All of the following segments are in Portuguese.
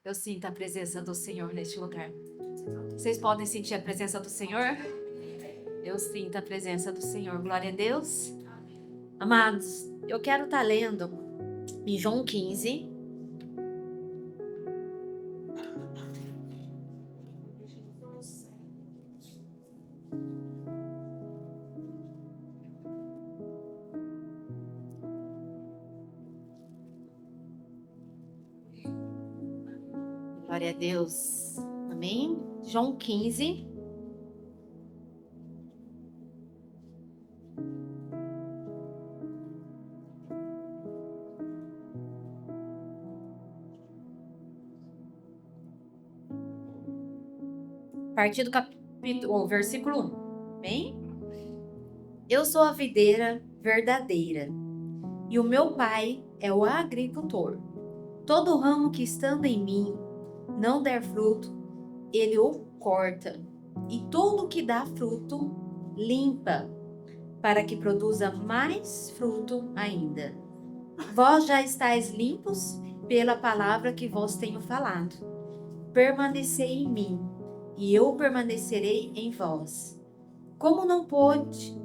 Eu sinto a presença do Senhor neste lugar. Vocês podem sentir a presença do Senhor? Eu sinto a presença do Senhor. Glória a Deus. Amados, eu quero estar lendo em João 15. Glória a Deus. Amém? João 15. A partir do capítulo, versículo 1. Amém? Eu sou a videira verdadeira, e o meu pai é o agricultor. Todo ramo que estando em mim não der fruto, ele o corta, e todo que dá fruto, limpa, para que produza mais fruto ainda. Vós já estáis limpos pela palavra que vos tenho falado. Permanecei em mim, e eu permanecerei em vós. Como não pode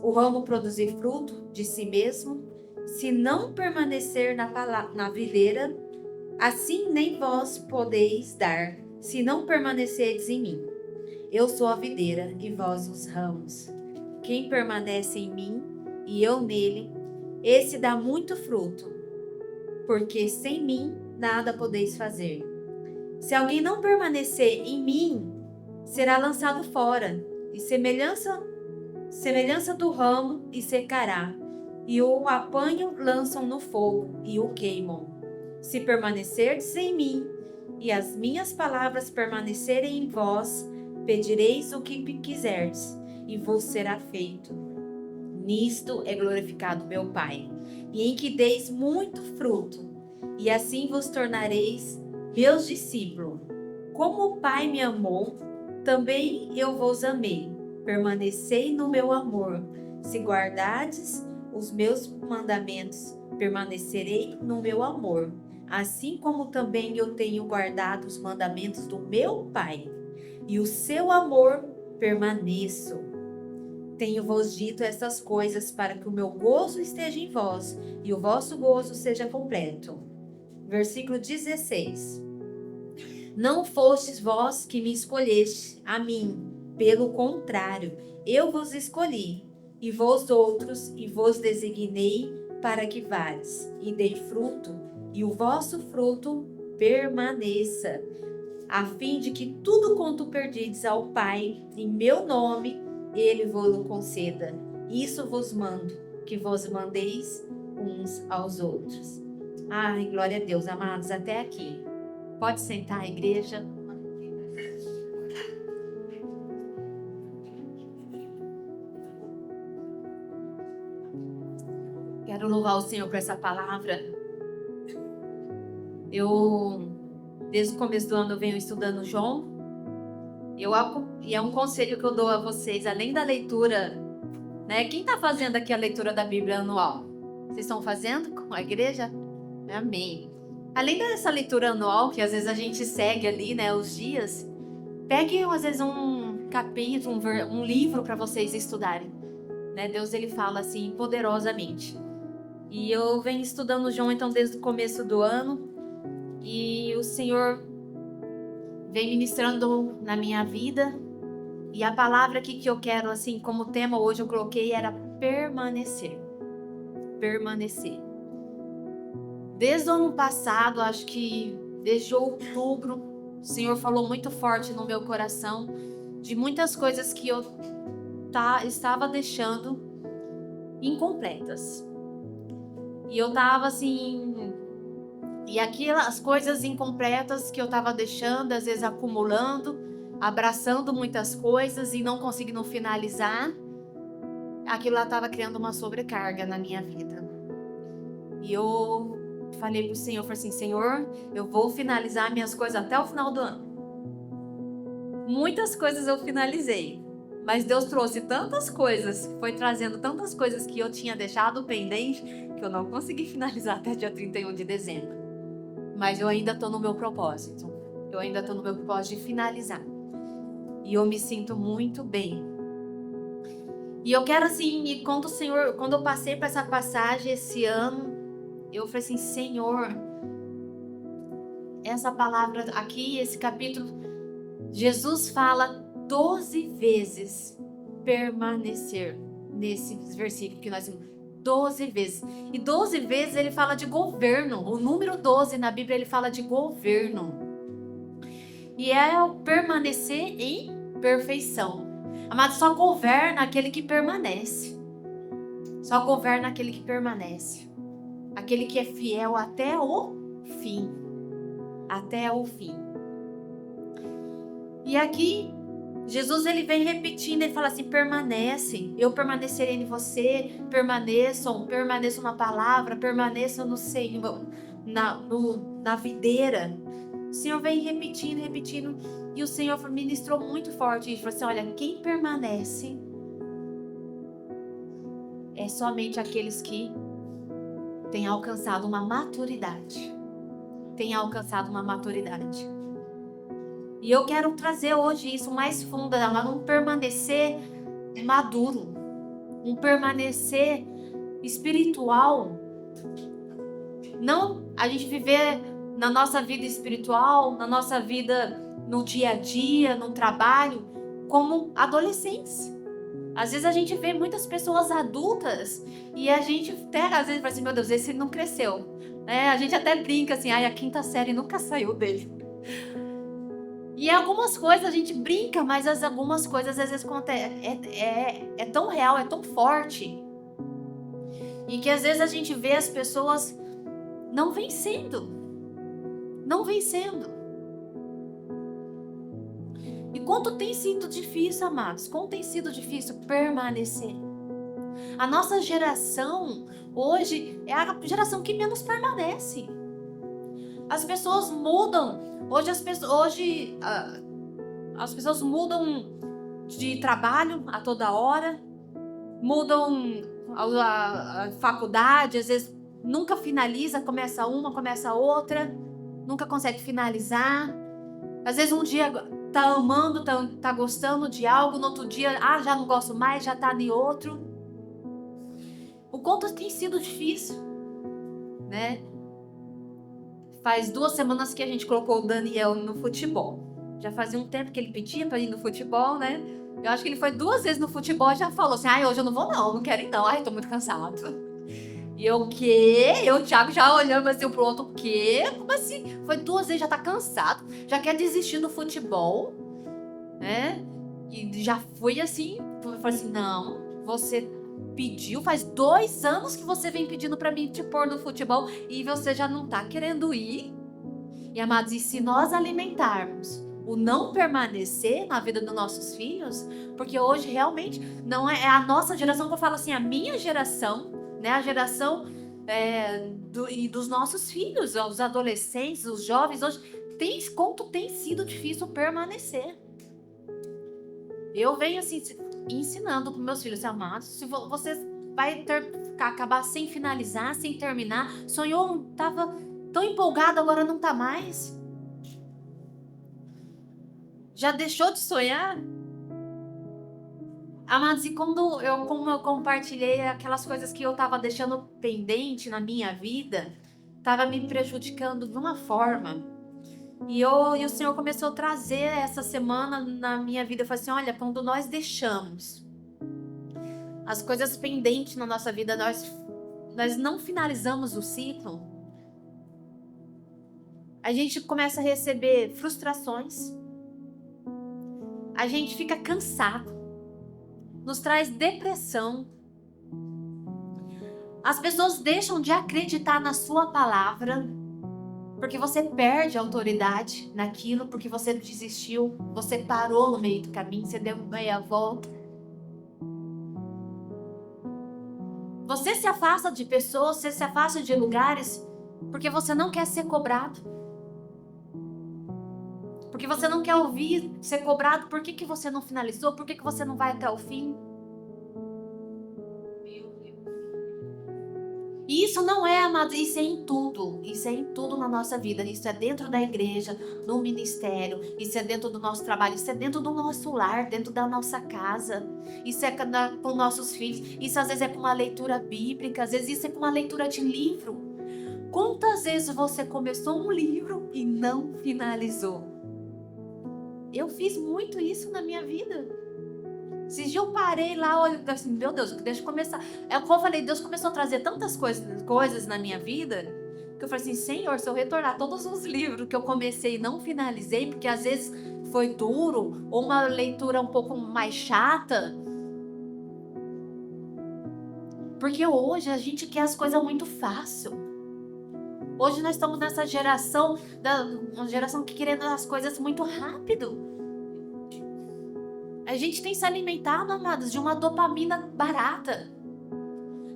o ramo produzir fruto de si mesmo, se não permanecer na videira, assim nem vós podeis dar, se não permanecerdes em mim. Eu sou a videira e vós os ramos. Quem permanece em mim e eu nele, esse dá muito fruto, porque sem mim nada podeis fazer. Se alguém não permanecer em mim, será lançado fora, e semelhança do ramo, e secará, e o apanham, lançam no fogo, e o queimam. Se permanecerdes em mim, e as minhas palavras permanecerem em vós, pedireis o que quiserdes, e vos será feito. Nisto é glorificado meu Pai, e em que deis muito fruto, e assim vos tornareis meus discípulos. Como o Pai me amou, também eu vos amei. Permanecei no meu amor. Se guardardes os meus mandamentos, permanecerei no meu amor. Assim como também eu tenho guardado os mandamentos do meu Pai, e o seu amor permaneço. Tenho-vos dito estas coisas para que o meu gozo esteja em vós, e o vosso gozo seja completo. Versículo 16. Não fostes vós que me escolheste a mim, pelo contrário, eu vos escolhi, e vós outros, e vos designei para que vades, e dei fruto, e o vosso fruto permaneça, a fim de que tudo quanto perdides ao Pai, em meu nome, ele vos conceda. Isso vos mando, que vos mandeis uns aos outros. Ai, glória a Deus, amados, até aqui. Pode sentar, igreja. Quero louvar o Senhor por essa palavra. Desde o começo do ano, eu venho estudando João. E é um conselho que eu dou a vocês, além da leitura, né? Quem está fazendo aqui a leitura da Bíblia anual? Vocês estão fazendo com a igreja? Amém. Além dessa leitura anual, que às vezes a gente segue ali, né, os dias, pegue às vezes um capítulo, um livro para vocês estudarem. Né? Deus, ele fala assim, poderosamente. E eu venho estudando João, então, desde o começo do ano. E o Senhor vem ministrando na minha vida. E a palavra aqui que eu quero, assim, como tema hoje eu coloquei, era permanecer. Permanecer. Desde o ano passado, acho que desde outubro, o Senhor falou muito forte no meu coração de muitas coisas que eu estava deixando incompletas. E eu tava assim, e aquelas coisas incompletas que eu tava deixando, às vezes acumulando, abraçando muitas coisas e não conseguindo finalizar, aquilo lá tava criando uma sobrecarga na minha vida. E eu falei pro Senhor, falei assim, Senhor, eu vou finalizar minhas coisas até o final do ano. Muitas coisas eu finalizei, mas Deus trouxe tantas coisas, foi trazendo tantas coisas que eu tinha deixado pendente, que eu não consegui finalizar até dia 31 de dezembro. mas eu ainda tô no meu propósito. Eu ainda tô no meu propósito de finalizar. E eu me sinto muito bem. E eu quero assim, e quando eu passei por essa passagem esse ano, eu falei assim, Senhor, essa palavra aqui, esse capítulo, Jesus fala 12 vezes permanecer nesse versículo que nós vimos. 12 vezes. E 12 vezes ele fala de governo. O número 12 na Bíblia ele fala de governo. E é o permanecer em perfeição. Amado, só governa aquele que permanece. Só governa aquele que permanece. Aquele que é fiel até o fim. Até o fim. E aqui, Jesus ele vem repetindo, ele fala assim, permanece, eu permanecerei em você, permaneçam na palavra, permaneçam no Senhor, na videira. O Senhor vem repetindo, e o Senhor ministrou muito forte, ele falou assim, olha, quem permanece é somente aqueles que têm alcançado uma maturidade. E eu quero trazer hoje isso mais fundo, um permanecer maduro, um permanecer espiritual. Não a gente viver na nossa vida espiritual, na nossa vida no dia a dia, no trabalho, como adolescentes. Às vezes a gente vê muitas pessoas adultas e a gente até às vezes fala assim, meu Deus, esse não cresceu. A gente até brinca assim, a 5ª série nunca saiu dele. E algumas coisas a gente brinca, mas algumas coisas às vezes é tão real, é tão forte. E que às vezes a gente vê as pessoas não vencendo. E quanto tem sido difícil, amados, quanto tem sido difícil permanecer. A nossa geração hoje é a geração que menos permanece. As pessoas mudam. Hoje as pessoas mudam de trabalho a toda hora, mudam a faculdade, às vezes nunca finaliza, começa uma, começa outra, nunca consegue finalizar. Às vezes um dia tá amando, tá gostando de algo, no outro dia, já não gosto mais, já tá em outro. O quanto tem sido difícil, né? Faz 2 semanas que a gente colocou o Daniel no futebol. Já fazia um tempo que ele pedia pra ir no futebol, né? Eu acho que ele foi 2 vezes no futebol e já falou assim, hoje eu não vou não quero ir não, tô muito cansado. E eu, o quê? Eu, o Thiago já olhando assim pro outro, o quê? Como assim? Foi 2 vezes, já tá cansado, já quer desistir do futebol, né? E já foi assim, eu falei assim, não, você pediu, faz 2 anos que você vem pedindo pra mim te pôr no futebol e você já não tá querendo ir. E amados, e se nós alimentarmos o não permanecer na vida dos nossos filhos, porque hoje realmente não é a nossa geração, que eu falo assim, a minha geração, né, a geração e dos nossos filhos, os adolescentes, os jovens, hoje, quanto tem sido difícil permanecer. Eu venho assim, ensinando para meus filhos, amados, se você vai acabar sem finalizar, sem terminar, sonhou, estava tão empolgado, agora não está mais. Já deixou de sonhar? Amados, e como eu compartilhei aquelas coisas que eu estava deixando pendente na minha vida, estava me prejudicando de uma forma. E o Senhor começou a trazer essa semana na minha vida. Eu falei assim, olha, quando nós deixamos as coisas pendentes na nossa vida, nós não finalizamos o ciclo, a gente começa a receber frustrações, a gente fica cansado, nos traz depressão. As pessoas deixam de acreditar na sua palavra, porque você perde a autoridade naquilo, porque você desistiu, você parou no meio do caminho, você deu meia volta. Você se afasta de pessoas, você se afasta de lugares, porque você não quer ser cobrado. Porque você não quer ouvir ser cobrado. Por que você não finalizou? Por que você não vai até o fim? E isso não é, amados, isso é em tudo. Isso é em tudo na nossa vida. Isso é dentro da igreja, no ministério. Isso é dentro do nosso trabalho. Isso é dentro do nosso lar, dentro da nossa casa. Isso é com nossos filhos. Isso às vezes é com uma leitura bíblica. Às vezes isso é com uma leitura de livro. Quantas vezes você começou um livro e não finalizou? Eu fiz muito isso na minha vida. Esses dias eu parei lá, olha, assim, meu Deus, deixa eu começar. É como eu falei, Deus começou a trazer tantas coisas na minha vida, que eu falei assim, Senhor, se eu retornar todos os livros que eu comecei e não finalizei, porque às vezes foi duro, ou uma leitura um pouco mais chata, porque hoje a gente quer as coisas muito fácil. Hoje nós estamos nessa geração, uma geração que querendo as coisas muito rápido. A gente tem se alimentado, amados, de uma dopamina barata.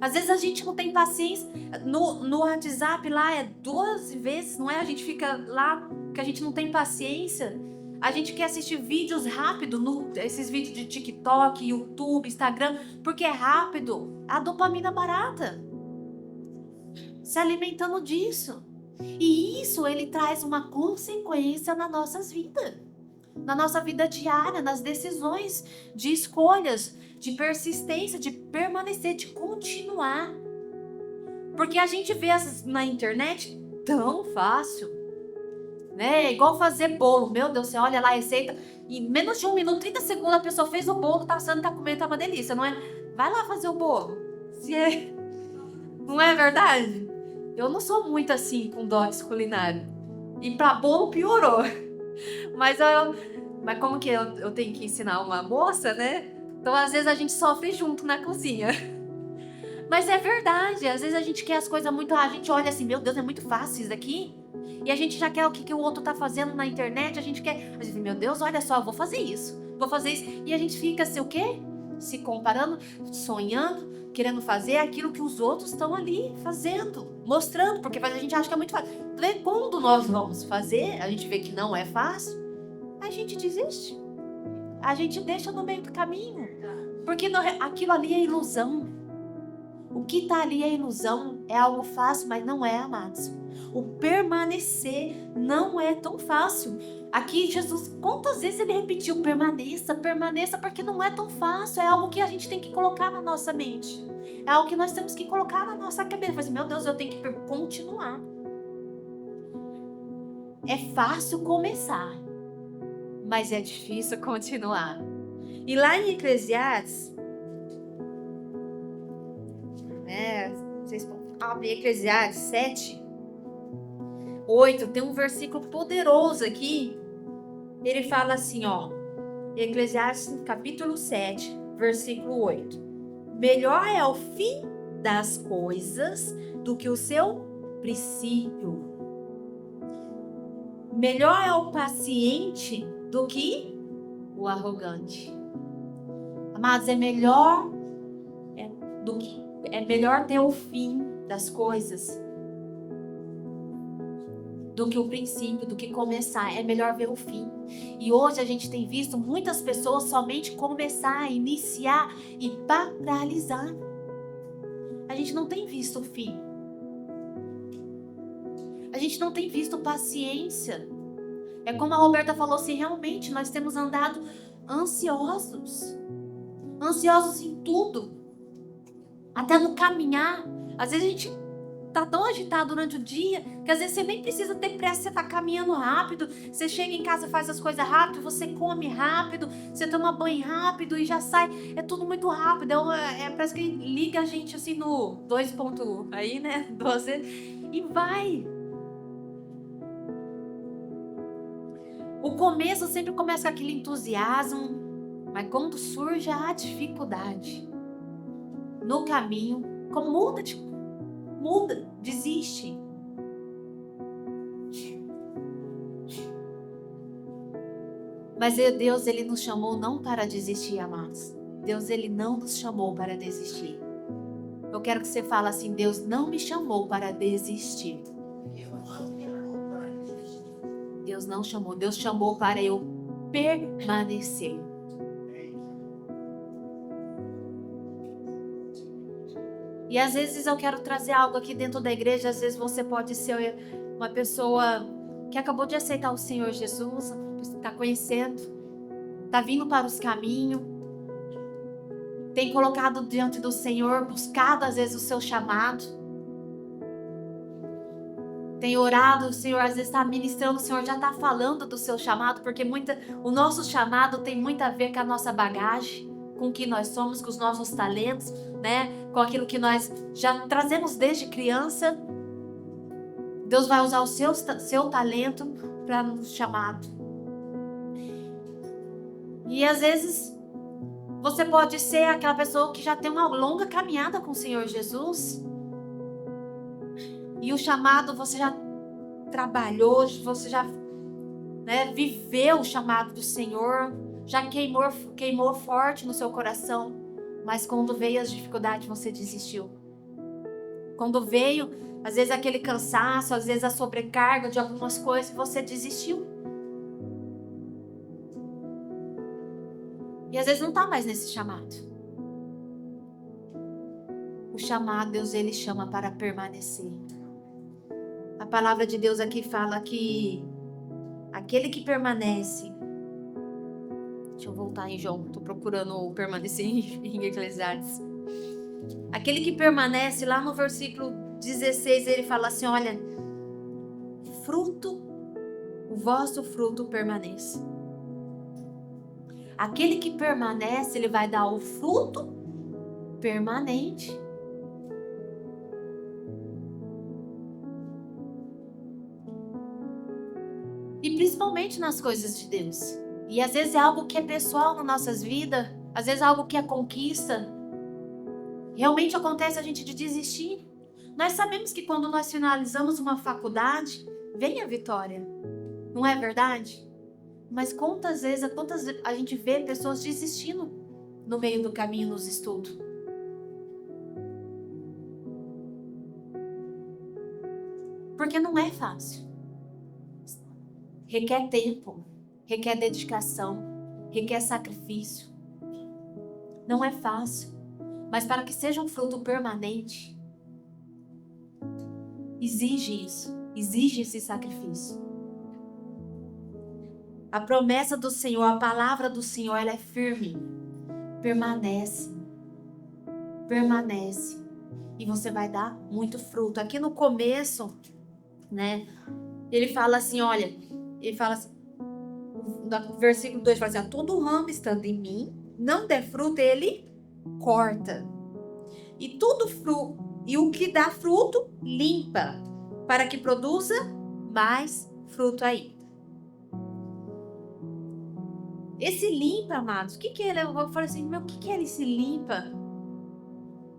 Às vezes a gente não tem paciência. No WhatsApp lá é 12 vezes, não é? A gente fica lá que a gente não tem paciência. A gente quer assistir vídeos rápido, esses vídeos de TikTok, YouTube, Instagram, porque é rápido. A dopamina barata. Se alimentando disso. E isso ele traz uma consequência nas nossas vidas. Na nossa vida diária, nas decisões, de escolhas, de persistência, de permanecer, de continuar. Porque a gente vê na internet tão fácil, né? É igual fazer bolo. Meu Deus, você olha lá a receita, em menos de 1 minuto, 30 segundos, a pessoa fez o bolo, tá assando, tá comendo, tá uma delícia, não é? Vai lá fazer o bolo. Não é verdade? Eu não sou muito assim com dotes culinários. E pra bolo piorou. Mas como que eu tenho que ensinar uma moça, né? Então, às vezes, a gente sofre junto na cozinha. Mas é verdade. Às vezes, a gente quer as coisas muito... A gente olha assim, meu Deus, é muito fácil isso daqui. E a gente já quer o que o outro tá fazendo na internet. A gente quer... A gente, meu Deus, olha só, eu vou fazer isso. Vou fazer isso. E a gente fica assim, o quê? Se comparando, sonhando, querendo fazer aquilo que os outros estão ali fazendo. Mostrando, porque a gente acha que é muito fácil. Quando nós vamos fazer, a gente vê que não é fácil. A gente desiste. A gente deixa no meio do caminho. Porque aquilo ali é ilusão. O que está ali é ilusão. É algo fácil, mas não é, amados. O permanecer não é tão fácil. Aqui Jesus, quantas vezes ele repetiu permaneça, permaneça, porque não é tão fácil. É algo que a gente tem que colocar na nossa mente. É algo que nós temos que colocar na nossa cabeça. Assim, meu Deus, eu tenho que continuar. É fácil começar, mas é difícil continuar. E lá em Eclesiastes, vocês podem abrir Eclesiastes 7, 8, tem um versículo poderoso aqui. Ele fala assim, ó, Eclesiastes capítulo 7, versículo 8. Melhor é o fim das coisas do que o seu princípio. Melhor é o paciente do que o arrogante. Amados, é melhor ter o fim das coisas do que o princípio, do que começar. É melhor ver o fim. E hoje a gente tem visto muitas pessoas somente começar, iniciar e paralisar. A gente não tem visto o fim. A gente não tem visto paciência. É como a Roberta falou assim, realmente nós temos andado ansiosos. Ansiosos em tudo. Até no caminhar. Às vezes a gente tá tão agitado durante o dia que às vezes você nem precisa ter pressa, você tá caminhando rápido, você chega em casa, faz as coisas rápido, você come rápido, você toma banho rápido e já sai, é tudo muito rápido, parece que liga a gente assim no 2.1 aí, né, 12 e vai. O começo sempre começa com aquele entusiasmo, mas quando surge a dificuldade no caminho, como muda, desiste. Mas Deus, ele nos chamou não para desistir, amados. Deus, ele não nos chamou para desistir. Eu quero que você fale assim, Deus não me chamou para desistir. Deus não chamou, Deus chamou para eu permanecer. E às vezes eu quero trazer algo aqui dentro da igreja. Às vezes você pode ser uma pessoa que acabou de aceitar o Senhor Jesus, está conhecendo, está vindo para os caminhos, tem colocado diante do Senhor, buscado às vezes o seu chamado, tem orado, o Senhor às vezes está ministrando, o Senhor já está falando do seu chamado, porque o nosso chamado tem muito a ver com a nossa bagagem, com o que nós somos, com os nossos talentos, né? Com aquilo que nós já trazemos desde criança. Deus vai usar o seu talento para nos chamar. E às vezes você pode ser aquela pessoa que já tem uma longa caminhada com o Senhor Jesus. E o chamado você já trabalhou, você já, né, viveu o chamado do Senhor, já queimou forte no seu coração. Mas quando veio as dificuldades, você desistiu. Quando veio, às vezes, aquele cansaço, às vezes a sobrecarga de algumas coisas, você desistiu. E às vezes não está mais nesse chamado. O chamado, Deus, Ele chama para permanecer. A palavra de Deus aqui fala que aquele que permanece... Deixa eu voltar em João, estou procurando o permanecer em Eclesiastes. Aquele que permanece, lá no versículo 16, ele fala assim, olha, o vosso fruto permaneça. Aquele que permanece, ele vai dar o fruto permanente. E principalmente nas coisas de Deus. E às vezes é algo que é pessoal nas nossas vidas, às vezes é algo que é conquista. Realmente acontece a gente de desistir. Nós sabemos que quando nós finalizamos uma faculdade, vem a vitória. Não é verdade? Mas quantas vezes a gente vê pessoas desistindo no meio do caminho nos estudos? Porque não é fácil. Requer tempo, requer dedicação, requer sacrifício. Não é fácil. Mas para que seja um fruto permanente, exige isso, exige esse sacrifício. A promessa do Senhor, a palavra do Senhor, ela é firme. Permanece. Permanece. E você vai dar muito fruto. Aqui no começo, né? Ele fala assim, olha, ele fala assim, no versículo 2, fala assim, todo ramo estando em mim, não der fruto, ele corta. E o que dá fruto, limpa, para que produza mais fruto ainda. Esse limpa, amados, o que ele é? Eu falei assim, o que ele se limpa?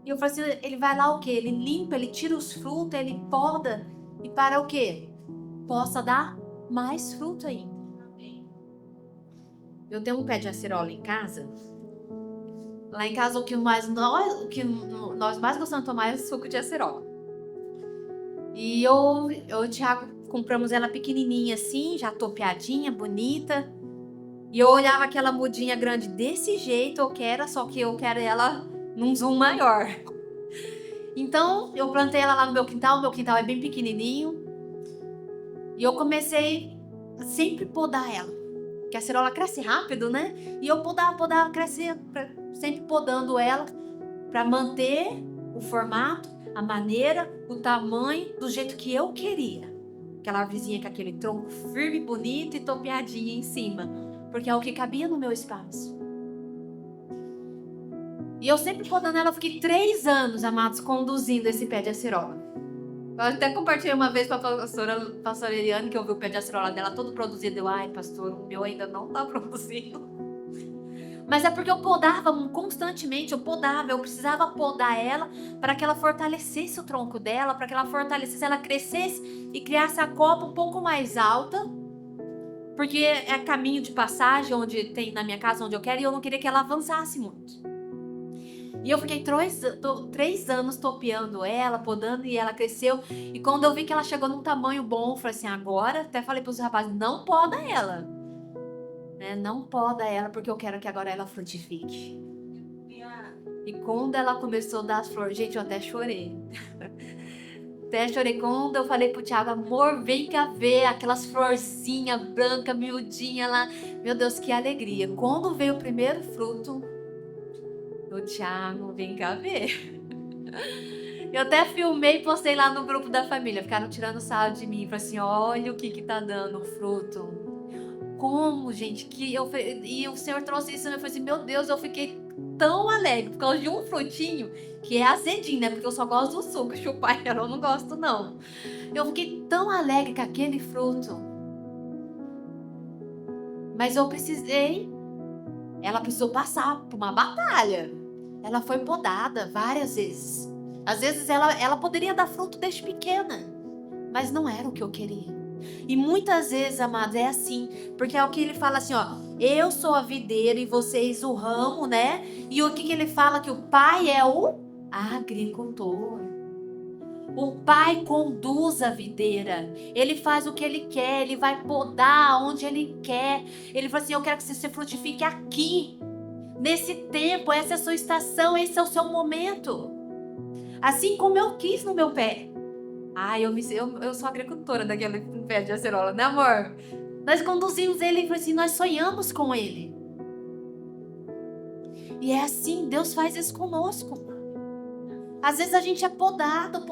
E eu falei assim, ele vai lá o quê? Ele limpa, ele tira os frutos, ele poda. E para o quê? Possa dar mais fruto ainda. Eu tenho um pé de acerola em casa. Lá em casa, o que nós mais gostamos de tomar é suco de acerola. E eu e o Thiago compramos ela pequenininha assim, já topeadinha, bonita. E eu olhava aquela mudinha grande desse jeito, só que eu quero ela num zoom maior. Então, eu plantei ela lá no meu quintal é bem pequenininho. E eu comecei a sempre podar ela. Porque a acerola cresce rápido, né? E eu podava crescer, sempre podando ela para manter o formato, a maneira, o tamanho, do jeito que eu queria. Aquela árvorezinha com aquele tronco firme, bonito e topeadinha em cima. Porque é o que cabia no meu espaço. E eu sempre podando ela, eu fiquei 3 anos, amados, conduzindo esse pé de acerola. Eu até compartilhei uma vez com a pastora Eliane, que eu vi o pé de acerola dela todo produzido. Eu, ai, pastor, o meu ainda não tá produzindo. Mas é porque eu podava constantemente, eu precisava podar ela para que ela fortalecesse o tronco dela, para que ela fortalecesse, ela crescesse e criasse a copa um pouco mais alta. Porque é caminho de passagem onde tem na minha casa, onde eu quero, e eu não queria que ela avançasse muito. E eu fiquei 3 anos topeando ela, podando, e ela cresceu. E quando eu vi que ela chegou num tamanho bom, eu falei assim, agora, até falei pros rapazes, não poda ela. Né? Não poda ela, porque eu quero que agora ela frutifique. E quando ela começou a dar as flores, gente, eu até chorei. Até chorei quando eu falei pro Thiago, amor, vem cá ver aquelas florzinhas brancas, miudinhas lá. Meu Deus, que alegria. Quando veio o primeiro fruto, o Thiago, vem cá ver. Eu até filmei e postei lá no grupo da família. Ficaram tirando sarro de mim. Falaram assim, olha o que tá dando o fruto. Como, gente, e o Senhor trouxe isso. Eu falei assim, meu Deus, eu fiquei tão alegre por causa de um frutinho que é azedinho, né? Porque eu só gosto do suco, chupar ela eu não gosto, não. Eu fiquei tão alegre com aquele fruto. Mas ela precisou passar por uma batalha. Ela foi podada várias vezes. Às vezes ela poderia dar fruto desde pequena, mas não era o que eu queria. E muitas vezes, amados, é assim, porque é o que ele fala assim, ó, eu sou a videira e vocês o ramo, né? E o que ele fala? Que o pai é o agricultor. O pai conduz a videira, ele faz o que ele quer, ele vai podar onde ele quer. Ele fala assim, eu quero que você se frutifique aqui, nesse tempo, essa é a sua estação, esse é o seu momento. Assim como eu quis no meu pé. Eu sou agricultora daquele pé de acerola, né, amor? Nós conduzimos ele e assim, nós sonhamos com ele. E é assim, Deus faz isso conosco. Às vezes a gente é podado,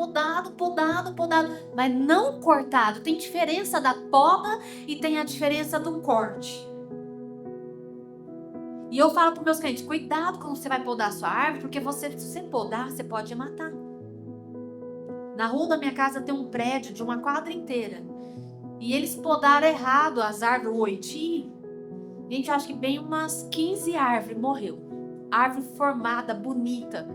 mas não cortado. Tem diferença da poda e tem a diferença do corte. E eu falo para meus clientes, cuidado quando você vai podar a sua árvore, porque se você podar, você pode matar. Na rua da minha casa tem um prédio de uma quadra inteira. E eles podaram errado as árvores, o oiti. Gente, acho que bem umas 15 árvores morreu. Árvore formada, bonita.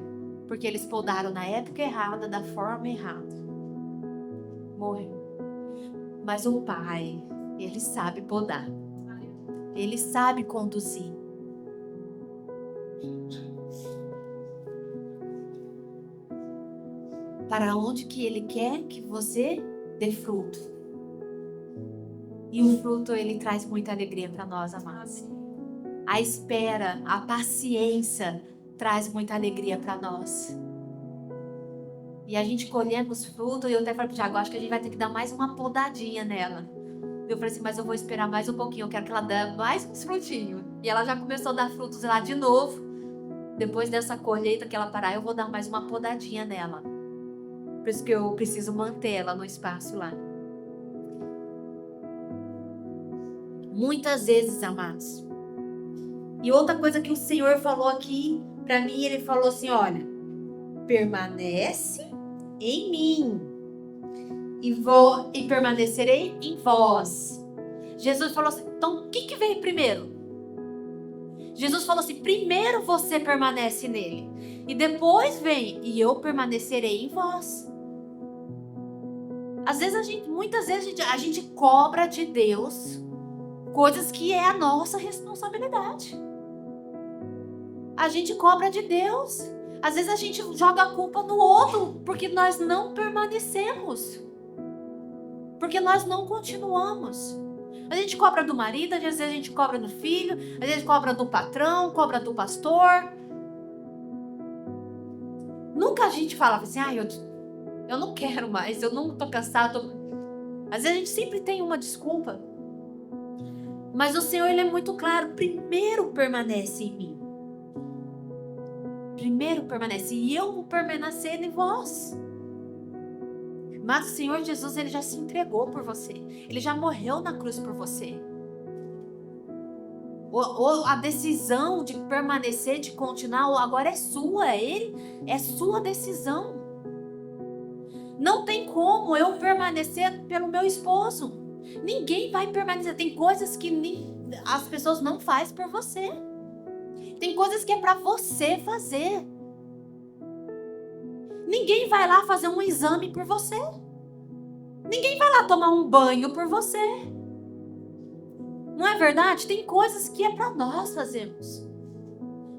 Porque eles podaram na época errada, da forma errada. Morreu. Mas o pai, ele sabe podar. Ele sabe conduzir. Para onde que ele quer que você dê fruto. E o fruto, ele traz muita alegria para nós, amados. A espera, a paciência traz muita alegria para nós. E a gente colhendo os frutos, e eu até falei para o Thiago, acho que a gente vai ter que dar mais uma podadinha nela. Eu falei assim, mas eu vou esperar mais um pouquinho, eu quero que ela dê mais uns frutinhos. E ela já começou a dar frutos lá de novo. Depois dessa colheita que ela parar, eu vou dar mais uma podadinha nela. Por isso que eu preciso manter ela no espaço lá. Muitas vezes, amados. E outra coisa que o Senhor falou aqui para mim, ele falou assim, olha, permanece em mim e permanecerei em vós. Jesus falou assim, então o que veio primeiro? Jesus falou assim, primeiro você permanece nele e depois vem e eu permanecerei em vós. Muitas vezes a gente cobra de Deus coisas que é a nossa responsabilidade. A gente cobra de Deus. Às vezes a gente joga a culpa no outro porque nós não permanecemos. Porque nós não continuamos. A gente cobra do marido, às vezes a gente cobra do filho, às vezes cobra do patrão, cobra do pastor. Nunca a gente fala assim, eu não quero mais, eu não tô cansado. Às vezes a gente sempre tem uma desculpa. Mas o Senhor, ele é muito claro, primeiro permanece em mim. Primeiro permanece, e eu vou permanecer em vós. Mas o Senhor Jesus, ele já se entregou por você. Ele já morreu na cruz por você. A decisão de permanecer, de continuar, agora é sua. É sua decisão. Não tem como eu permanecer pelo meu esposo. Ninguém vai permanecer. Tem coisas que as pessoas não fazem por você. Tem coisas que é para você fazer. Ninguém vai lá fazer um exame por você. Ninguém vai lá tomar um banho por você. Não é verdade? Tem coisas que é para nós fazermos.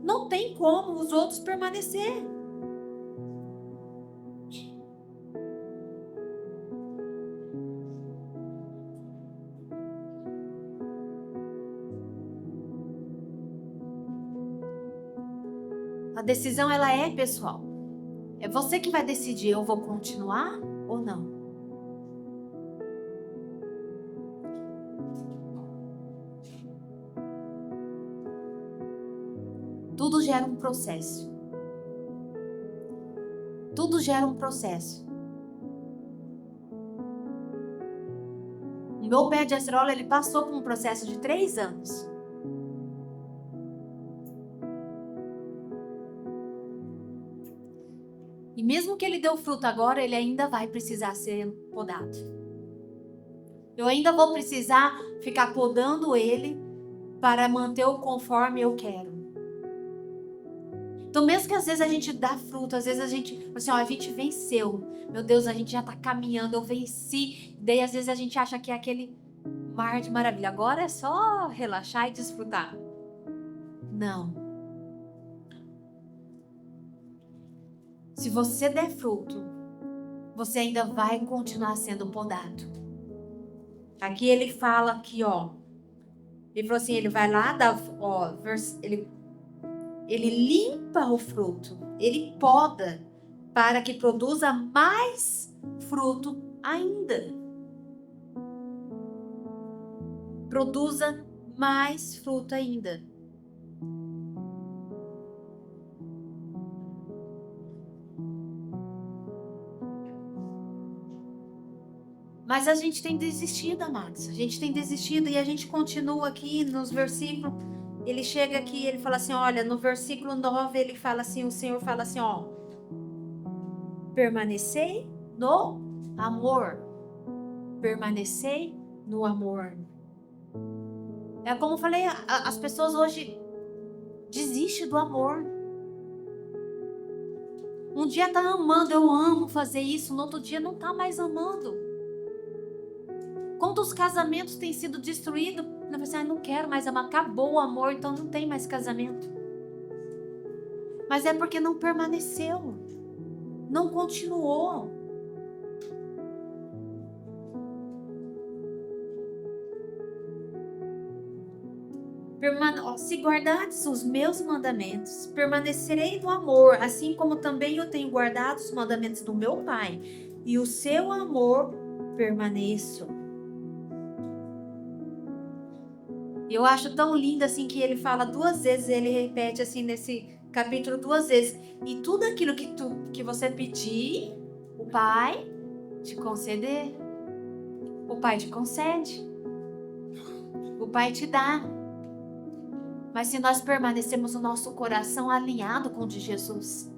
Não tem como os outros permanecer. A decisão, ela é pessoal. É você que vai decidir, eu vou continuar ou não. Tudo gera um processo. Tudo gera um processo. O meu pé de acerola, ele passou por um processo de 3 anos. E mesmo que ele deu fruto agora, ele ainda vai precisar ser podado. Eu ainda vou precisar ficar podando ele para manter-o conforme eu quero. Então, mesmo que às vezes a gente dá fruto, às vezes a gente, assim, ó, a gente venceu. Meu Deus, a gente já tá caminhando, eu venci. Daí, às vezes a gente acha que é aquele mar de maravilha. Agora é só relaxar e desfrutar. Não. Se você der fruto, você ainda vai continuar sendo podado. Aqui ele fala aqui, ó. Ele falou assim, ele vai lá, ele limpa o fruto, ele poda para que produza mais fruto ainda. Produza mais fruto ainda. Mas a gente tem desistido, amados. A gente tem desistido e a gente continua aqui nos versículos. Ele chega aqui, ele fala assim, olha, no versículo 9 ele fala assim, o Senhor fala assim, ó. Permanecei no amor. Permanecei no amor. É como eu falei, as pessoas hoje desistem do amor. Um dia tá amando, eu amo fazer isso, no outro dia não tá mais amando. Quantos casamentos têm sido destruídos? Você não quero mais amar, acabou o amor, então não tem mais casamento. Mas é porque não permaneceu, não continuou. Se guardares os meus mandamentos, permanecerei no amor, assim como também eu tenho guardado os mandamentos do meu Pai, e o seu amor permaneço. Eu acho tão lindo assim que ele fala 2 vezes, ele repete assim nesse capítulo 2 vezes. E tudo aquilo que você pedir, o Pai te conceder. O Pai te concede. O Pai te dá. Mas se nós permanecemos o nosso coração alinhado com o de Jesus.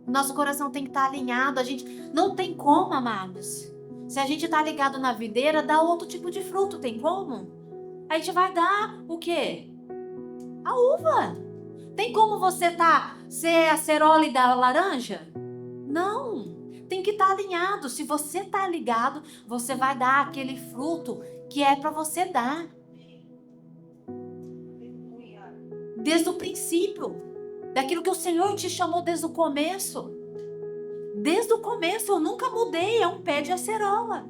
O nosso coração tem que estar alinhado. A gente não tem como, amados. Se a gente está ligado na videira, dá outro tipo de fruto. Tem como? A gente vai dar o quê? A uva. Tem como você ser a cerola e da laranja? Não. Tem que estar alinhado. Se você está ligado, você vai dar aquele fruto que é para você dar. Desde o princípio. Daquilo que o Senhor te chamou desde o começo. Desde o começo eu nunca mudei. É um pé de acerola.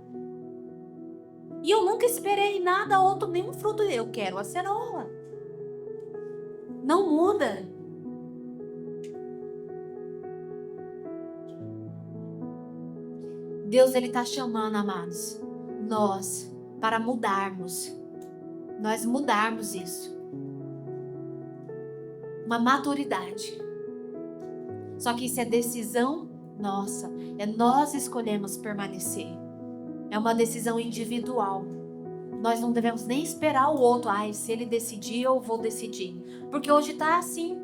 E eu nunca esperei nada outro, nenhum fruto. Eu quero acerola. Não muda. Deus, ele está chamando, amados, nós, para mudarmos. Nós mudarmos isso. Uma maturidade. Só que isso é decisão nossa. É nós escolhemos permanecer. É uma decisão individual. Nós não devemos nem esperar o outro. Ai, se ele decidir, eu vou decidir. Porque hoje está assim.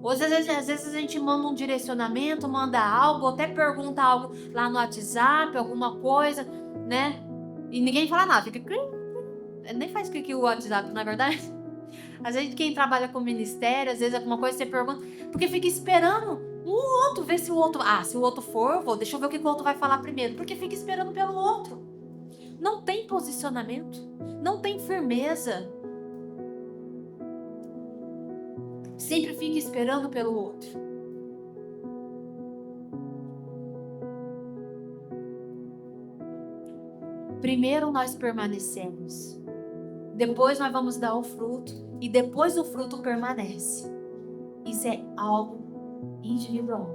Hoje, às vezes a gente manda um direcionamento, manda algo, até pergunta algo lá no WhatsApp, alguma coisa, né? E ninguém fala nada. Fica... Nem faz clique o WhatsApp, na verdade. Às vezes quem trabalha com ministério, às vezes alguma coisa você pergunta, porque fica esperando o outro, ver se o outro... se o outro for, eu vou. Deixa eu ver o que o outro vai falar primeiro. Porque fica esperando pelo outro. Não tem posicionamento. Não tem firmeza. Sempre fica esperando pelo outro. Primeiro nós permanecemos. Depois nós vamos dar o fruto. E depois o fruto permanece. Isso é algo individual.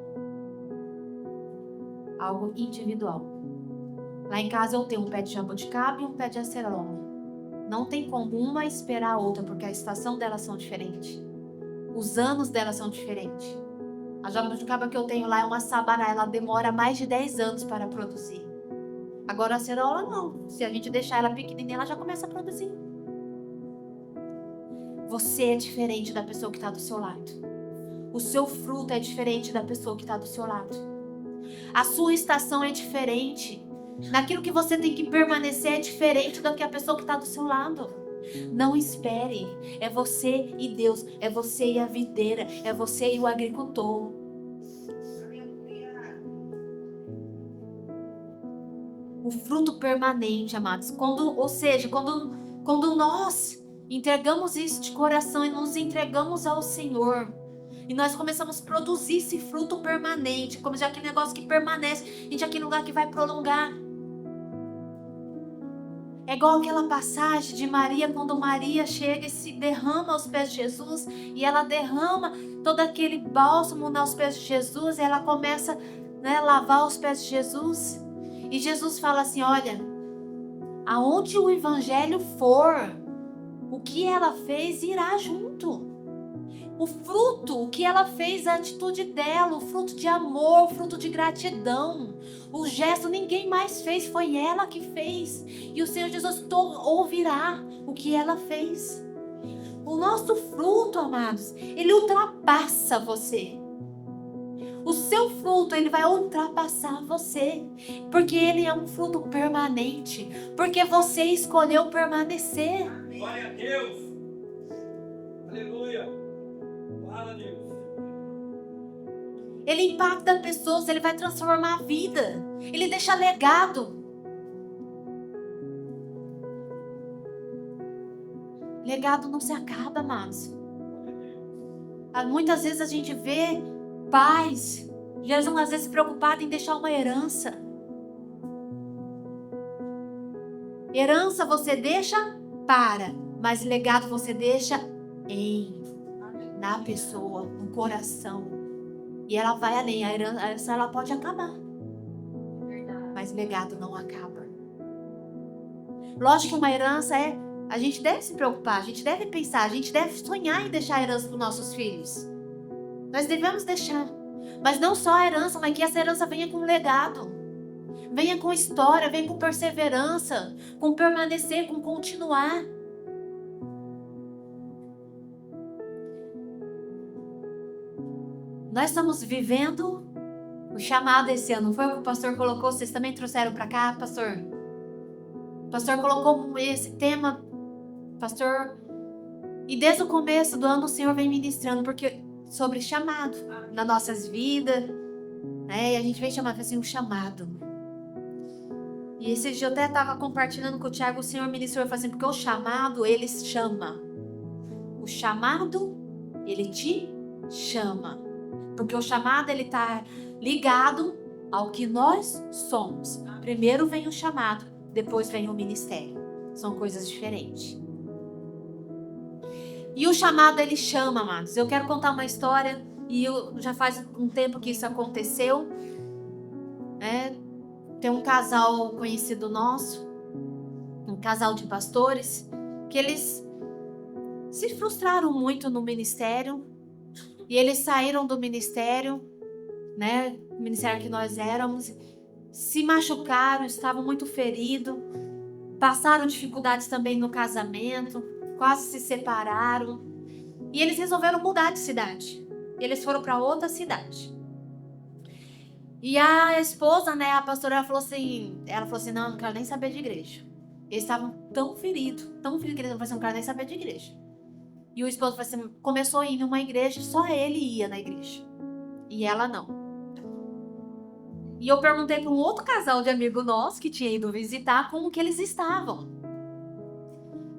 Algo individual. Lá em casa eu tenho um pé de jabuticaba e um pé de acerola. Não tem como uma esperar a outra, porque a estação delas são diferentes. Os anos delas são diferentes. A jabuticaba que eu tenho lá é uma sabará, ela demora mais de 10 anos para produzir. Agora a acerola não. Se a gente deixar ela pequenininha, ela já começa a produzir. Você é diferente da pessoa que está do seu lado. O seu fruto é diferente da pessoa que está do seu lado. A sua estação é diferente. Naquilo que você tem que permanecer é diferente do que a pessoa que está do seu lado. Não espere. É você e Deus. É você e a videira. É você e o agricultor. O fruto permanente, amados. Quando nós entregamos isso de coração e nos entregamos ao Senhor, e nós começamos a produzir esse fruto permanente, como já aquele negócio que permanece, gente, aquele lugar que vai prolongar. É igual aquela passagem de Maria, quando Maria chega e se derrama aos pés de Jesus, e ela derrama todo aquele bálsamo aos pés de Jesus, e ela começa, a lavar os pés de Jesus. E Jesus fala assim, olha, aonde o evangelho for, o que ela fez irá junto. O fruto, o que ela fez, a atitude dela, o fruto de amor, o fruto de gratidão. O gesto ninguém mais fez, foi ela que fez. E o Senhor Jesus ouvirá o que ela fez. O nosso fruto, amados, ele ultrapassa você. O seu fruto, ele vai ultrapassar você. Porque ele é um fruto permanente. Porque você escolheu permanecer. Glória a Deus. Aleluia. Glória a Deus. Ele impacta pessoas, ele vai transformar a vida. Ele deixa legado. Legado não se acaba, amados. Muitas vezes a gente vê pais, Jesus às vezes preocupado em deixar uma herança. Herança você deixa mas legado você deixa na pessoa, no coração. E ela vai além. A herança ela pode acabar, mas legado não acaba. Lógico que uma herança a gente deve se preocupar, a gente deve pensar, a gente deve sonhar em deixar a herança para os nossos filhos. Nós devemos deixar. Mas não só a herança, mas que essa herança venha com legado. Venha com história, venha com perseverança, com permanecer, com continuar. Nós estamos vivendo o chamado esse ano. Não foi o que o pastor colocou? Vocês também trouxeram para cá, pastor? O pastor colocou esse tema, pastor. E desde o começo do ano o Senhor vem ministrando sobre chamado nas nossas vidas. E a gente vem chamar assim, um chamado. E esse dia eu até estava compartilhando com o Tiago, o Senhor ministrou e falou assim, porque o chamado, ele chama. O chamado, ele te chama. Porque o chamado, ele está ligado ao que nós somos. Primeiro vem o chamado, depois vem o ministério. São coisas diferentes. E o chamado, ele chama, amados. Eu quero contar uma história, e já faz um tempo que isso aconteceu. Tem um casal conhecido nosso, um casal de pastores, que eles se frustraram muito no ministério, e eles saíram do ministério, o ministério que nós éramos, se machucaram, estavam muito feridos, passaram dificuldades também no casamento, quase se separaram, e eles resolveram mudar de cidade. Eles foram para outra cidade. E a esposa, a pastora, ela falou assim, não, não quero nem saber de igreja. Eles estavam tão feridos que eles falaram assim, não quero nem saber de igreja. E o esposo falou assim, começou a ir numa igreja, só ele ia na igreja. E ela não. E eu perguntei para um outro casal de amigo nosso que tinha ido visitar como que eles estavam.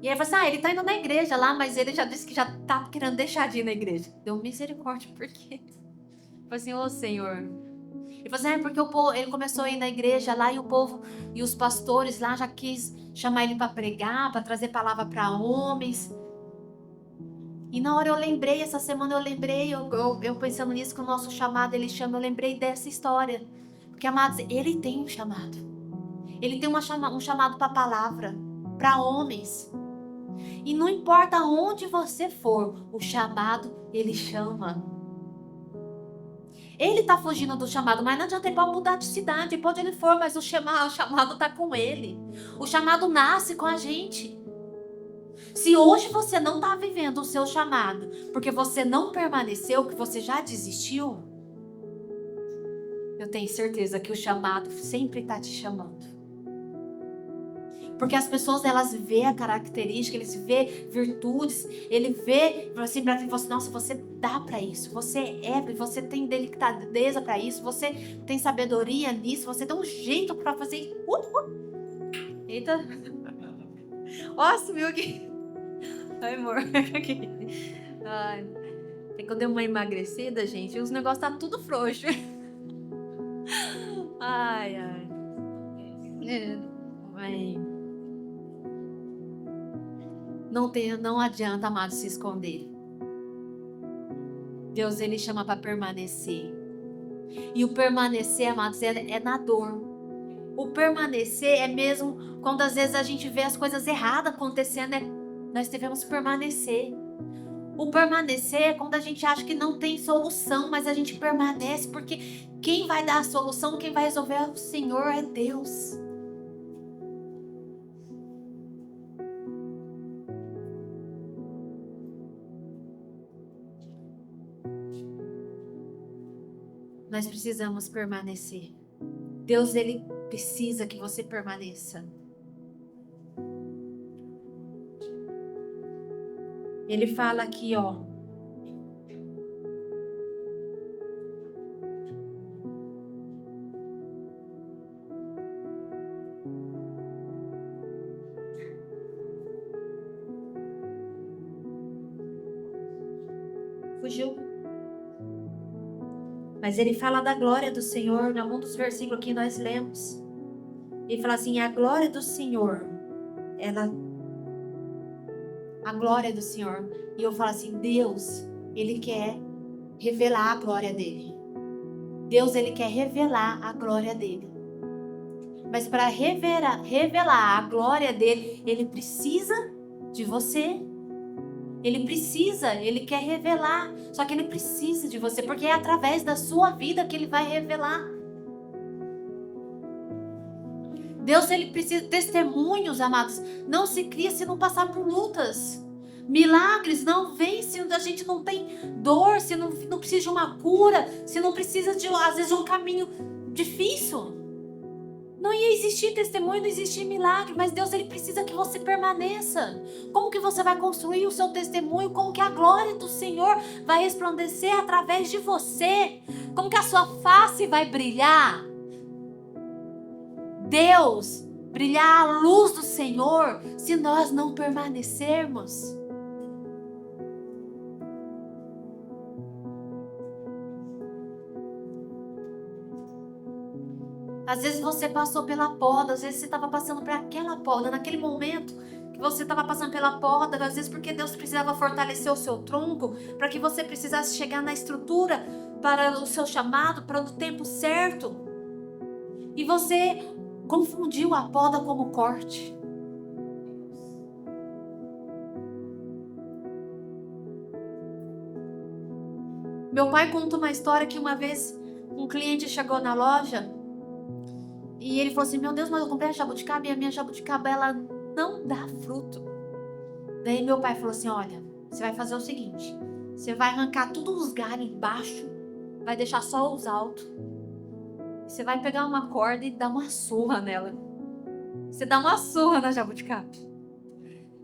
E aí ele falou assim, ele tá indo na igreja lá, mas ele já disse que já tá querendo deixar de ir na igreja. Deu misericórdia, por quê? Falei assim, Senhor, Ele falou assim, porque o povo, ele começou a ir na igreja lá e o povo e os pastores lá já quis chamar ele para pregar, para trazer palavra para homens. E na hora eu lembrei, essa semana eu pensando nisso, que o nosso chamado ele chama, eu lembrei dessa história. Porque, amados, ele tem um chamado. Ele tem um chamado para a palavra, para homens. E não importa onde você for, o chamado, ele chama. Ele está fugindo do chamado, mas não adianta, ele pode mudar de cidade, pode ele for, mas o chamado está com ele. O chamado nasce com a gente. Se hoje você não está vivendo o seu chamado, porque você não permaneceu, que você já desistiu, eu tenho certeza que o chamado sempre está te chamando. Porque as pessoas, elas vê a característica, eles vê virtudes, ele vê assim para você, nossa, você dá para isso, você você tem delicadeza para isso, você tem sabedoria nisso, você tem um jeito para fazer. Eita. Ó, sumiu aqui. Ai, amor. Ai. Quando eu dei uma emagrecida, gente, os negócios tá tudo frouxo. Ai, ai. Ai. Não adianta, amado, se esconder. Deus, ele chama para permanecer. E o permanecer, amados, é na dor. O permanecer é mesmo quando às vezes a gente vê as coisas erradas acontecendo, nós devemos permanecer. O permanecer é quando a gente acha que não tem solução, mas a gente permanece, porque quem vai dar a solução, quem vai resolver é o Senhor, é Deus. Nós precisamos permanecer. Deus, ele precisa que você permaneça. Ele fala aqui, ó. Fugiu. Mas ele fala da glória do Senhor, em algum dos versículos que nós lemos. Ele fala assim, a glória do Senhor, a glória do Senhor. E eu falo assim, Deus, ele quer revelar a glória dele. Deus, ele quer revelar a glória dele. Mas para revelar a glória dele, ele precisa de você. Ele quer revelar. Só que ele precisa de você, porque é através da sua vida que ele vai revelar. Deus, ele precisa de testemunhos, amados. Não se cria se não passar por lutas. Milagres não vêm se a gente não tem dor, se não precisa de uma cura, se não precisa às vezes de um caminho difícil. Não ia existir testemunho, não ia existir milagre, mas Deus, ele precisa que você permaneça. Como que você vai construir o seu testemunho? Como que a glória do Senhor vai resplandecer através de você? Como que a sua face vai brilhar? Deus, brilhar a luz do Senhor, se nós não permanecermos. Às vezes você passou pela poda, às vezes você estava passando por aquela poda, naquele momento que você estava passando pela poda, às vezes porque Deus precisava fortalecer o seu tronco, para que você precisasse chegar na estrutura para o seu chamado, para o tempo certo. E você confundiu a poda como corte. Meu pai conta uma história que uma vez um cliente chegou na loja e ele falou assim, meu Deus, mas eu comprei a jabuticaba e a minha jabuticaba, ela não dá fruto. Daí meu pai falou assim, olha, você vai fazer o seguinte, você vai arrancar todos os galhos embaixo, vai deixar só os altos. Você vai pegar uma corda e dar uma surra nela. Você dá uma surra na jabuticaba.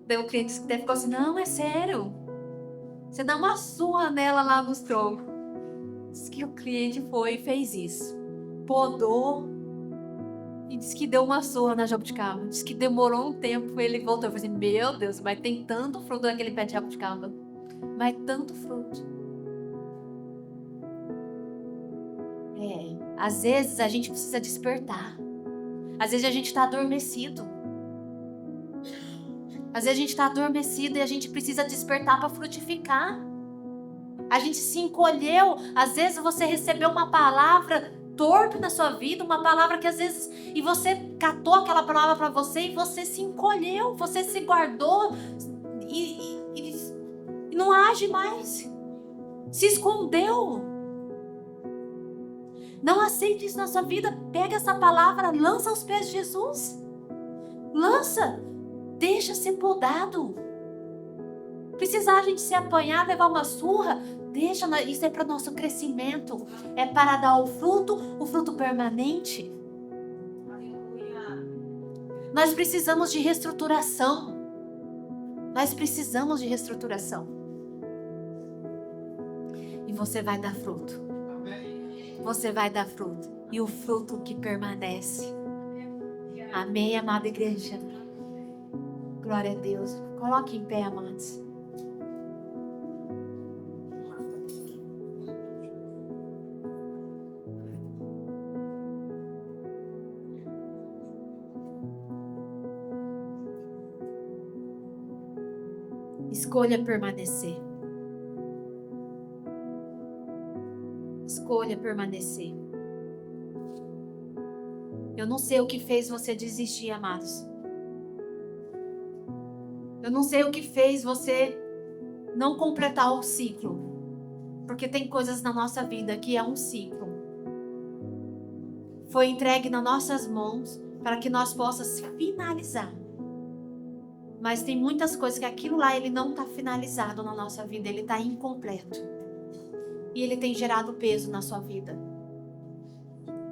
Daí o cliente ficou assim, não, é sério. Você dá uma surra nela lá nos troncos. Diz que o cliente foi e fez isso. Podou e disse que deu uma surra na jabuticaba. Diz que demorou um tempo, ele voltou e falou assim, meu Deus, mas tem tanto fruto naquele pé de jabuticaba. Mas tanto fruto. Às vezes a gente precisa despertar. Às vezes a gente está adormecido. Às vezes a gente está adormecido e a gente precisa despertar para frutificar. A gente se encolheu. Às vezes você recebeu uma palavra torpe na sua vida, uma palavra que às vezes... E você catou aquela palavra para você e você se encolheu, você se guardou e não age mais. Se escondeu. Não aceite isso na sua vida. Pega essa palavra, lança aos pés de Jesus. Lança. Deixa ser podado. Precisar a gente se apanhar, levar uma surra, deixa, isso é para o nosso crescimento. É para dar o fruto permanente. Nós precisamos de reestruturação. Nós precisamos de reestruturação. E você vai dar fruto. Você vai dar fruto. E o fruto que permanece. Amém, amada igreja? Glória a Deus. Coloque em pé, amados. Escolha permanecer. Escolha permanecer. Eu não sei o que fez você desistir, amados. Eu não sei o que fez você não completar o ciclo. Porque tem coisas na nossa vida que é um ciclo. Foi entregue nas nossas mãos para que nós possamos finalizar. Mas tem muitas coisas que aquilo lá ele não está finalizado na nossa vida. Ele está incompleto. E ele tem gerado peso na sua vida.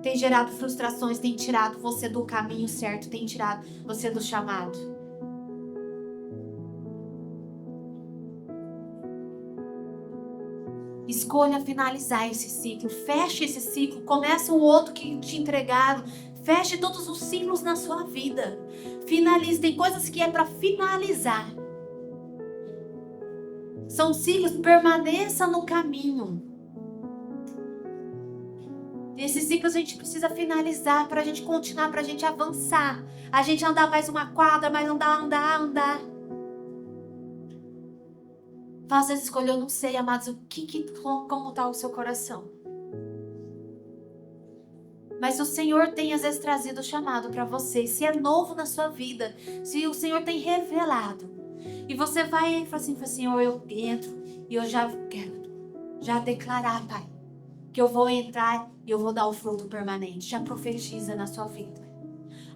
Tem gerado frustrações, tem tirado você do caminho certo, tem tirado você do chamado. Escolha finalizar esse ciclo. Feche esse ciclo. Comece o outro que te entregaram. Feche todos os ciclos na sua vida. Finalize. Tem coisas que é para finalizar. São ciclos. Permaneça no caminho. Esses ciclos a gente precisa finalizar para a gente continuar, para a gente avançar. A gente andar mais uma quadra, mas andar. Faça essa escolha, eu não sei, amados, como está o seu coração. Mas o Senhor tem às vezes trazido o chamado para você. Se é novo na sua vida, se o Senhor tem revelado. E você vai e fala assim, Senhor, eu entro e eu já quero já declarar, Pai, que eu vou entrar e eu vou dar o fruto permanente. Já profetiza na sua vida.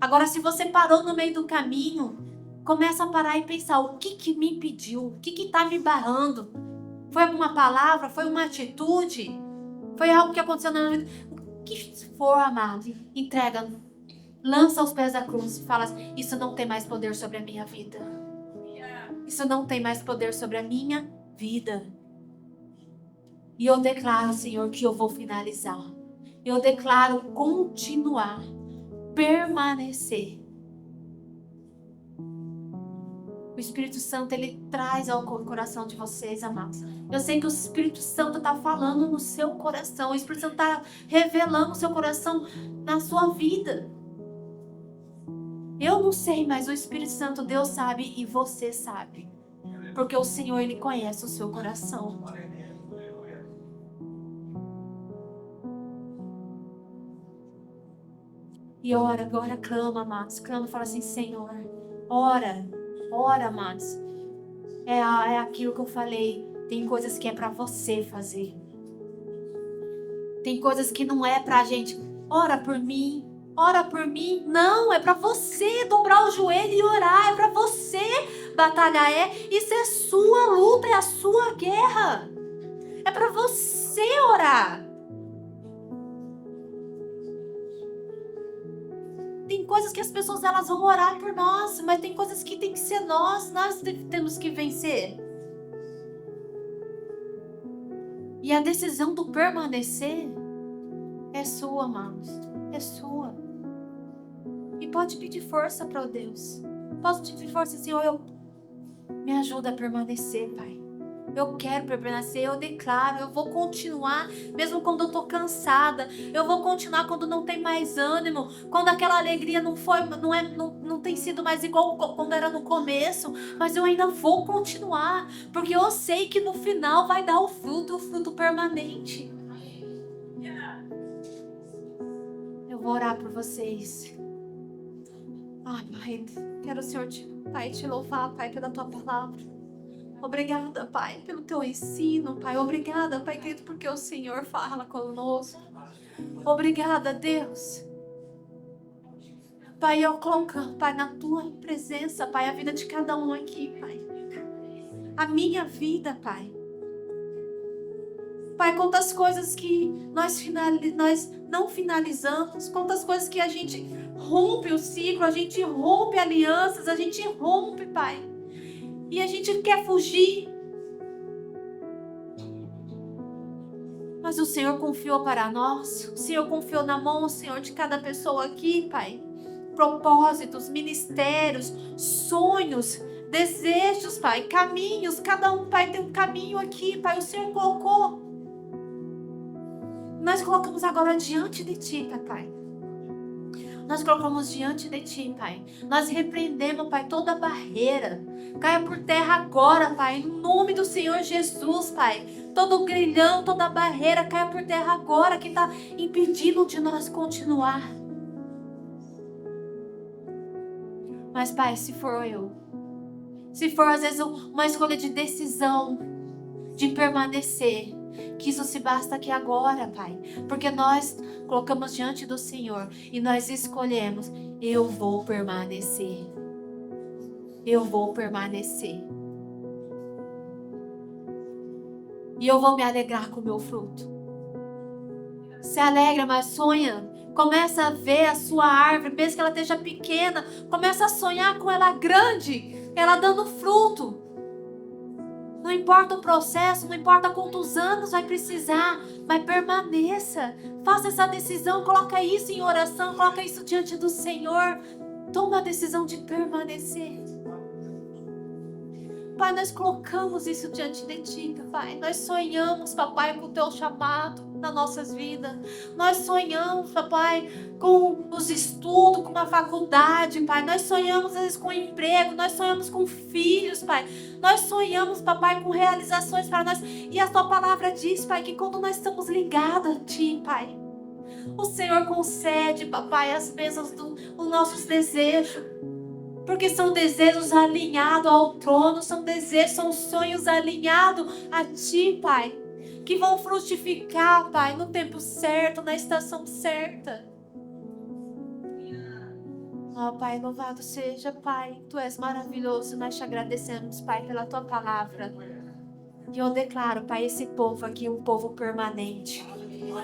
Agora, se você parou no meio do caminho, começa a parar e pensar, o que me impediu? O que está me barrando? Foi alguma palavra? Foi uma atitude? Foi algo que aconteceu na minha vida? O que for, amado, entrega, lança aos pés da cruz e fala, isso não tem mais poder sobre a minha vida. Isso não tem mais poder sobre a minha vida. E eu declaro, Senhor, que eu vou finalizar. Eu declaro continuar, permanecer. O Espírito Santo, ele traz ao coração de vocês, amados. Eu sei que o Espírito Santo está falando no seu coração. O Espírito Santo está revelando o seu coração na sua vida. Eu não sei, mas o Espírito Santo, Deus sabe e você sabe. Porque o Senhor, ele conhece o seu coração. E ora, agora clama, amados. Clama, fala assim, Senhor, ora, amados. É aquilo que eu falei. Tem coisas que é para você fazer. Tem coisas que não é pra gente. Ora por mim. Não, é para você dobrar o joelho e orar. É para você batalhar. Isso é sua luta, é a sua guerra. É para você orar. Tem coisas que as pessoas elas vão orar por nós, mas tem coisas que tem que ser nós temos que vencer. E a decisão do permanecer é sua, amados. É sua. E pode pedir força para Deus. Pode pedir força, Senhor, me ajuda a permanecer, Pai. Eu quero permanecer, eu declaro, eu vou continuar, mesmo quando eu tô cansada. Eu vou continuar quando não tem mais ânimo, quando aquela alegria não tem sido mais igual quando era no começo. Mas eu ainda vou continuar, porque eu sei que no final vai dar o fruto permanente. Eu vou orar por vocês. Ai, Pai, quero o Senhor, Pai, te louvar, Pai, pela Tua palavra. Obrigada, Pai, pelo Teu ensino, Pai. Obrigada, Pai querido, porque o Senhor fala conosco. Obrigada, Deus. Pai, eu coloco, Pai, na Tua presença, Pai, a vida de cada um aqui, Pai. A minha vida, Pai. Pai, quantas coisas que nós não finalizamos, quantas coisas que a gente rompe o ciclo, a gente rompe alianças, a gente rompe, Pai. E a gente quer fugir. Mas o Senhor confiou para nós. O Senhor confiou na mão, Senhor, de cada pessoa aqui, Pai. Propósitos, ministérios, sonhos, desejos, Pai. Caminhos. Cada um, Pai, tem um caminho aqui, Pai. O Senhor colocou. Nós colocamos agora diante de Ti, Pai. Nós colocamos diante de Ti, Pai. Nós repreendemos, Pai, toda barreira. Caia por terra agora, Pai, em nome do Senhor Jesus, Pai. Todo grilhão, toda barreira, caia por terra agora, que está impedindo de nós continuar. Mas, Pai, se for às vezes uma escolha de decisão, de permanecer, que isso se basta aqui agora, Pai. Porque nós colocamos diante do Senhor e nós escolhemos, eu vou permanecer. Eu vou permanecer. E eu vou me alegrar com o meu fruto. Se alegra, mas sonha. Começa a ver a sua árvore, mesmo que ela esteja pequena. Começa a sonhar com ela grande, ela dando fruto. Não importa o processo, não importa quantos anos vai precisar, mas permaneça. Faça essa decisão, coloca isso em oração, coloca isso diante do Senhor. Toma a decisão de permanecer. Pai, nós colocamos isso diante de Ti, Pai. Nós sonhamos, Papai, com o Teu chamado nas nossas vidas. Nós sonhamos, Papai, com os estudos, com uma faculdade, Pai. Nós sonhamos, às vezes, com emprego. Nós sonhamos com filhos, Pai. Nós sonhamos, Papai, com realizações para nós. E a Tua palavra diz, Pai, que quando nós estamos ligados a Ti, Pai, o Senhor concede, Papai, as bênçãos dos nossos desejos. Porque são desejos alinhados ao trono, são sonhos alinhados a Ti, Pai. Que vão frutificar, Pai, no tempo certo, na estação certa. Ó, Pai, louvado seja, Pai. Tu és maravilhoso, nós te agradecemos, Pai, pela Tua palavra. E eu declaro, Pai, esse povo aqui, um povo permanente.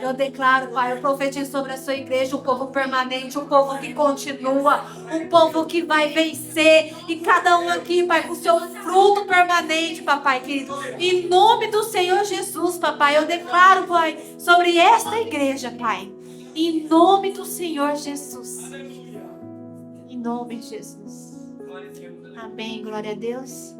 Eu declaro, Pai, eu profetizo sobre a sua igreja, um povo permanente, um povo que continua, um povo que vai vencer. E cada um aqui, Pai, com o seu fruto permanente, Papai querido. Em nome do Senhor Jesus, Papai, eu declaro, Pai, sobre esta igreja, Pai. Em nome do Senhor Jesus. Em nome de Jesus. Amém, glória a Deus.